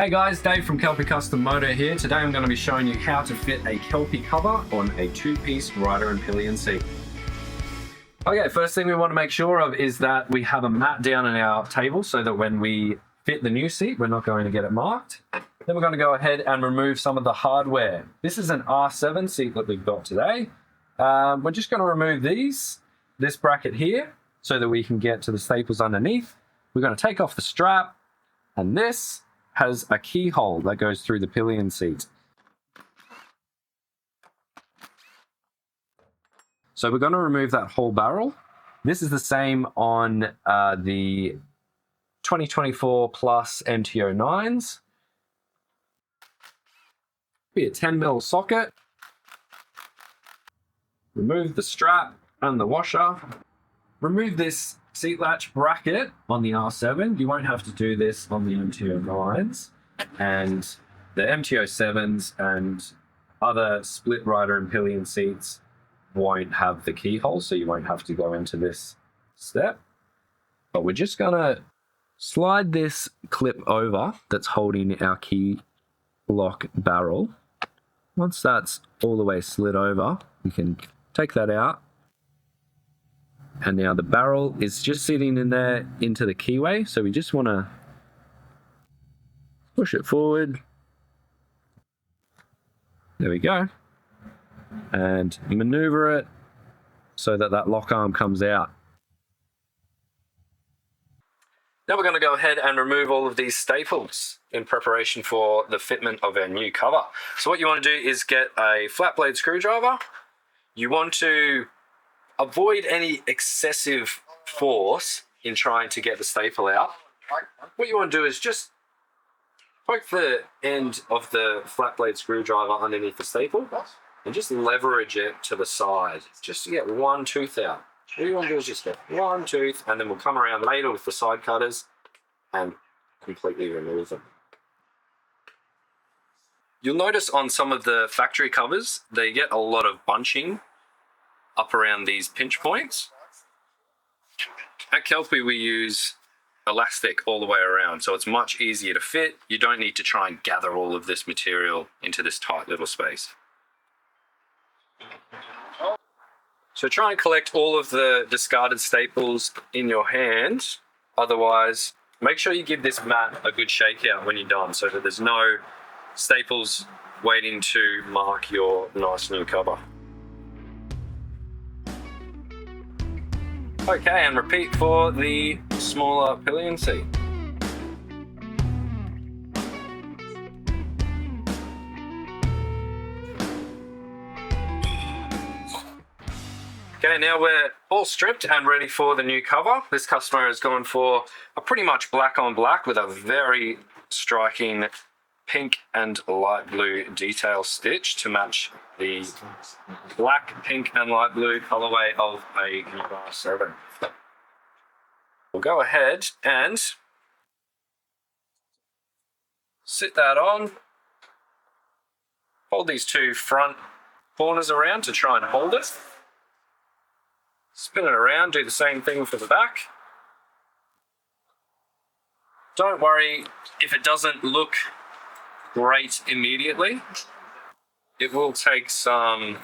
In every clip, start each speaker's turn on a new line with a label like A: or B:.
A: Hey guys, Dave from Kelpi Custom Moto here. Today I'm going to be showing you how to fit a Kelpi cover on a two-piece rider and pillion seat. Okay, first thing we want to make sure of is that we have a mat down on our table so that when we fit the new seat, we're not going to get it marked. Then we're going to go ahead and remove some of the hardware. This is an R7 seat that we've got today. We're just going to remove this bracket here so that we can get to the staples underneath. We're going to take off the strap, and this has a keyhole that goes through the pillion seat. So we're going to remove that whole barrel. This is the same on the 2024 Plus MTO 9s. Be a 10mm socket. Remove the strap and the washer. Remove this seat latch bracket on the R7. You won't have to do this on the MTO 9s. And the MTO 7s and other split rider and pillion seats won't have the keyhole, so you won't have to go into this step. But we're just gonna slide this clip over that's holding our key lock barrel. Once that's all the way slid over, we can take that out. And now the barrel is just sitting in there into the keyway, so we just want to push it forward. There we go. And maneuver it so that that lock arm comes out. Now we're going to go ahead and remove all of these staples in preparation for the fitment of our new cover. So what you want to do is get a flat blade screwdriver. You want to avoid any excessive force in trying to get the staple out. What you want to do is just poke the end of the flat blade screwdriver underneath the staple and just leverage it to the side, just to get one tooth out. All you want to do is just get one tooth, and then we'll come around later with the side cutters and completely remove them. You'll notice on some of the factory covers, they get a lot of bunching up around these pinch points. At Kelpi, we use elastic all the way around, so it's much easier to fit. You don't need to try and gather all of this material into this tight little space. So try and collect all of the discarded staples in your hand. Otherwise, make sure you give this mat a good shake out when you're done so that there's no staples waiting to mark your nice new cover. Okay, and repeat for the smaller pillion seat. Okay, now we're all stripped and ready for the new cover. This customer has gone for a pretty much black on black with a very striking pink and light blue detail stitch to match the black, pink and light blue colorway of a Yamaha R7. We'll go ahead and sit that on. Hold these two front corners around to try and hold it. Spin it around, do the same thing for the back. Don't worry if it doesn't look great immediately. It will take some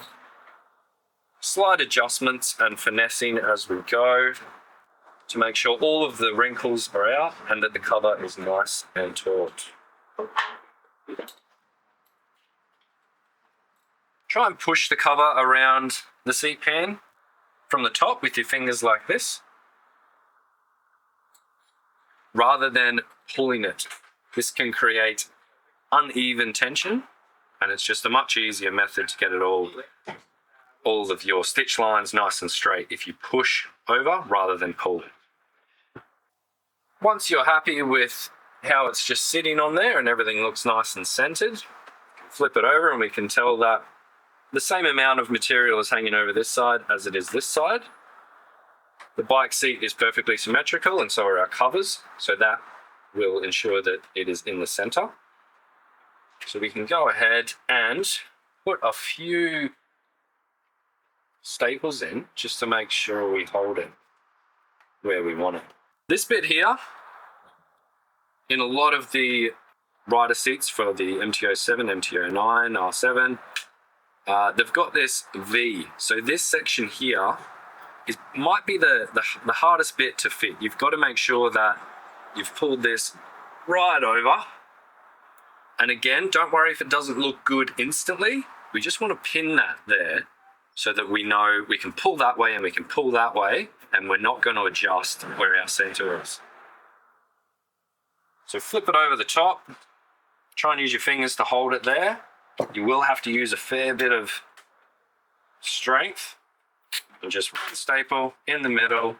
A: slight adjustments and finessing as we go to make sure all of the wrinkles are out and that the cover is nice and taut. Try and push the cover around the seat pan from the top with your fingers like this, rather than pulling it. This can create uneven tension, and it's just a much easier method to get it all of your stitch lines nice and straight if you push over rather than pull. Once you're happy with how it's just sitting on there and everything looks nice and centered, flip it over and we can tell that the same amount of material is hanging over this side as it is this side. The bike seat is perfectly symmetrical, and so are our covers, so that will ensure that it is in the center. So we can go ahead and put a few staples in just to make sure we hold it where we want it. This bit here, in a lot of the rider seats for the MT-07, MT-09, R7. They've got this V. So this section here might be the hardest bit to fit. You've got to make sure that you've pulled this right over. And again, don't worry if it doesn't look good instantly. We just want to pin that there so that we know we can pull that way and we can pull that way, and we're not going to adjust where our center is. So flip it over the top. Try and use your fingers to hold it there. You will have to use a fair bit of strength. And just staple in the middle,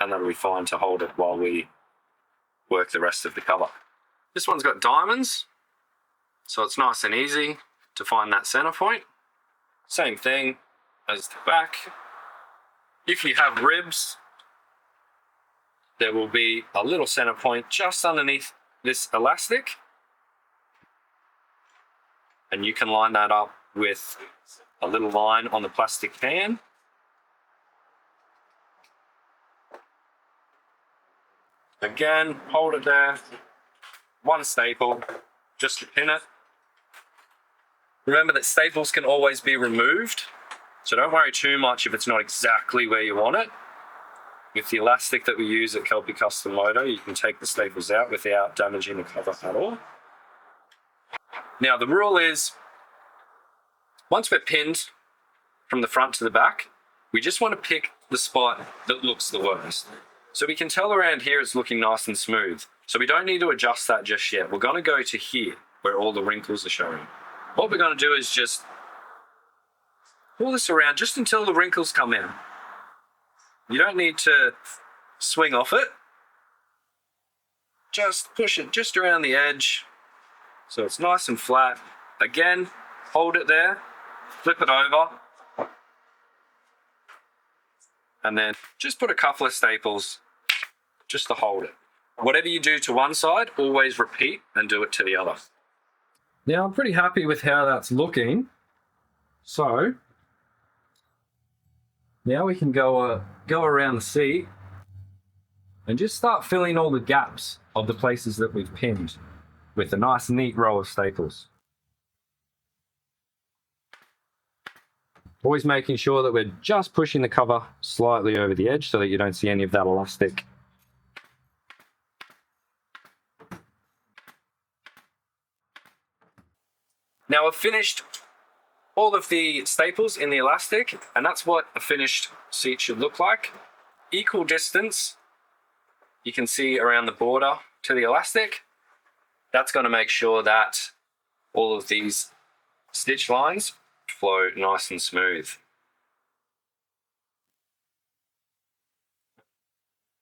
A: and that'll be fine to hold it while we work the rest of the cover. This one's got diamonds, so it's nice and easy to find that center point. Same thing as the back. If you have ribs, there will be a little center point just underneath this elastic, and you can line that up with a little line on the plastic pan. Again, hold it there, one staple, just to pin it. Remember that staples can always be removed, so don't worry too much if it's not exactly where you want it. With the elastic that we use at Kelpi Custom Moto, you can take the staples out without damaging the cover at all. Now the rule is, once we're pinned from the front to the back, we just want to pick the spot that looks the worst. So we can tell around here it's looking nice and smooth. So we don't need to adjust that just yet. We're going to go to here where all the wrinkles are showing. What we're going to do is just pull this around just until the wrinkles come in. You don't need to swing off it. Just push it just around the edge so it's nice and flat. Again, hold it there, flip it over, and then just put a couple of staples just to hold it. Whatever you do to one side, always repeat and do it to the other. Now I'm pretty happy with how that's looking. So now we can go around the seat and just start filling all the gaps of the places that we've pinned with a nice neat row of staples. Always making sure that we're just pushing the cover slightly over the edge so that you don't see any of that elastic. Now I've finished all of the staples in the elastic, and that's what a finished seat should look like. Equal distance, you can see around the border to the elastic. That's going to make sure that all of these stitch lines flow nice and smooth.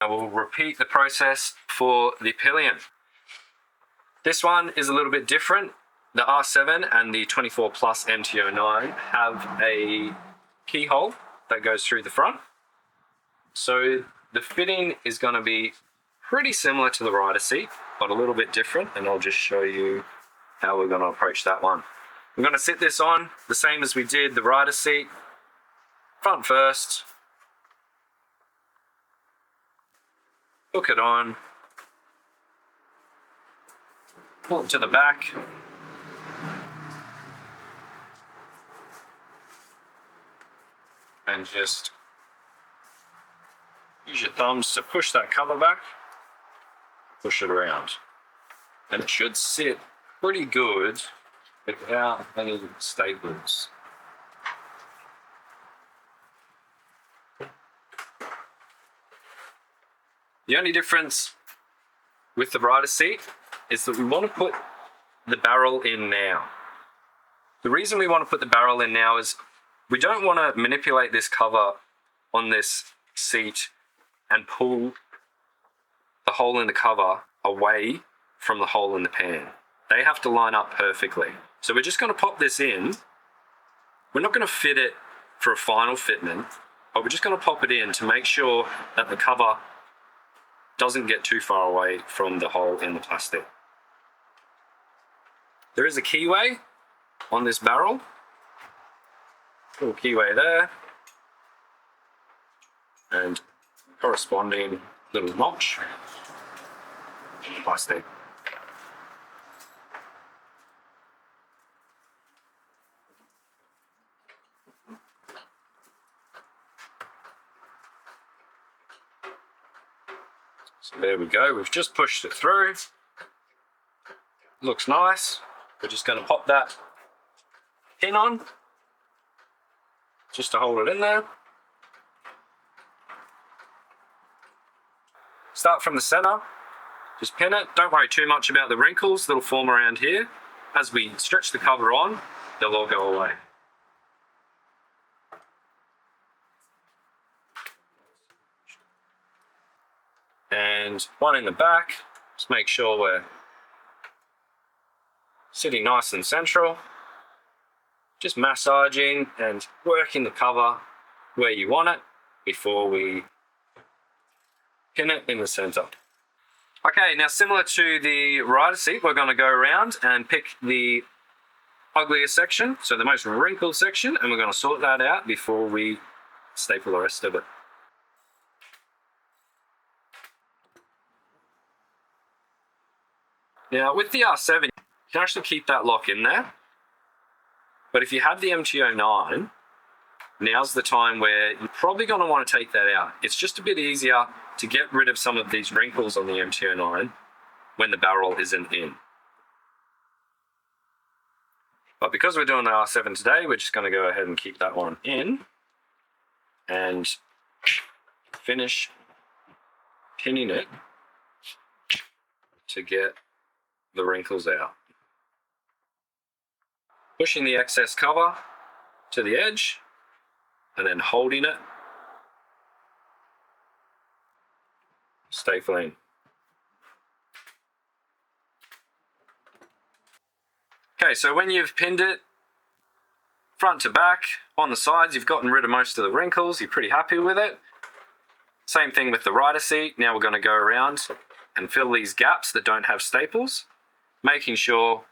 A: I will repeat the process for the pillion. This one is a little bit different. The R7 and the 24 Plus MT-09 have a keyhole that goes through the front. So the fitting is going to be pretty similar to the rider seat, but a little bit different, and I'll just show you how we're going to approach that one. We're going to sit this on the same as we did the rider seat. Front first. Hook it on. Pull it to the back. And just use your thumbs to push that cover back. Push it around. And it should sit pretty good without any staples. The only difference with the rider seat is that we want to put the barrel in now. The reason we want to put the barrel in now is we don't want to manipulate this cover on this seat and pull the hole in the cover away from the hole in the pan. They have to line up perfectly. So we're just going to pop this in. We're not going to fit it for a final fitment, but we're just going to pop it in to make sure that the cover doesn't get too far away from the hole in the plastic. There is a keyway on this barrel. Little keyway there. And corresponding little notch in the plastic. So there we go, we've just pushed it through. Looks nice. We're just going to pop that pin on, just to hold it in there. Start from the center, just pin it. Don't worry too much about the wrinkles that'll form around here. As we stretch the cover on, they'll all go away. And one in the back, just make sure we're sitting nice and central. Just massaging and working the cover where you want it before we pin it in the center. Okay, now similar to the rider seat, we're going to go around and pick the ugliest section, so the most wrinkled section, and we're going to sort that out before we staple the rest of it. Now with the R7, you can actually keep that lock in there, but if you have the MT09, now's the time where you're probably going to want to take that out. It's just a bit easier to get rid of some of these wrinkles on the MT09 when the barrel isn't in. But because we're doing the R7 today, we're just going to go ahead and keep that one in and finish pinning it to get the wrinkles out. Pushing the excess cover to the edge and then holding it, stapling. Okay, so when you've pinned it front to back, on the sides, you've gotten rid of most of the wrinkles, you're pretty happy with it. Same thing with the rider seat. Now we're going to go around and fill these gaps that don't have staples, making sure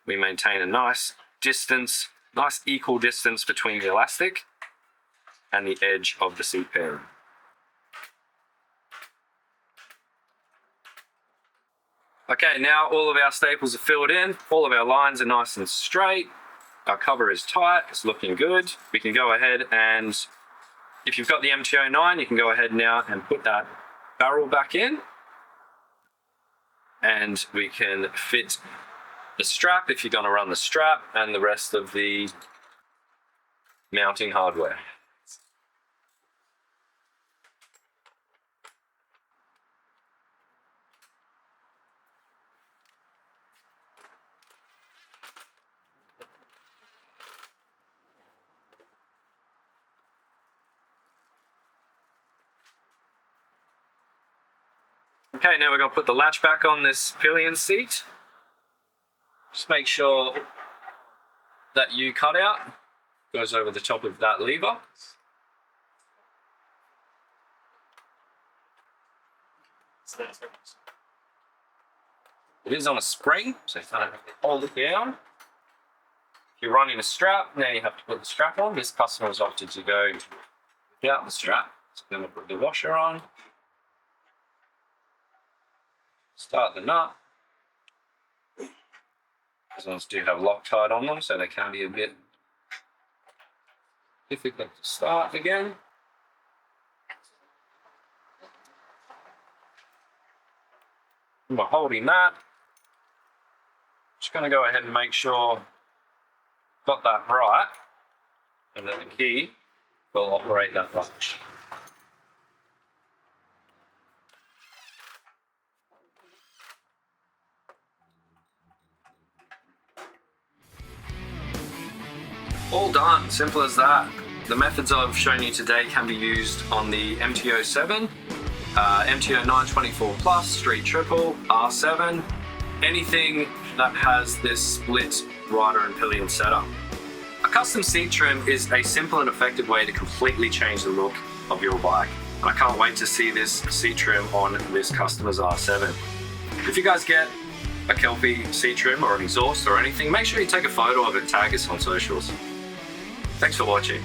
A: we maintain a nice distance, nice equal distance between the elastic and the edge of the seat pairing. Okay, now all of our staples are filled in, all of our lines are nice and straight, our cover is tight, it's looking good. We can go ahead and, if you've got the MT09, you can go ahead now and put that barrel back in, and we can fit the strap if you're going to run the strap and the rest of the mounting hardware. Okay, now we're going to put the latch back on this pillion seat. Just make sure that U cutout goes over the top of that lever. It is on a spring, so you kind of have to hold it down. If you're running a strap, now you have to put the strap on. This customer has opted to go without the strap. So then we'll put the washer on. Start the nut. These ones do have Loctite on them, so they can be a bit difficult to start again. And we're holding that. Just going to go ahead and make sure got that right, and then the key will operate that latch. All done, simple as that. The methods I've shown you today can be used on the MT07, MT09 24 Plus, Street Triple, R7, anything that has this split rider and pillion setup. A custom seat trim is a simple and effective way to completely change the look of your bike. And I can't wait to see this seat trim on this customer's R7. If you guys get a Kelpi seat trim or an exhaust or anything, make sure you take a photo of it and tag us on socials. Thanks for watching.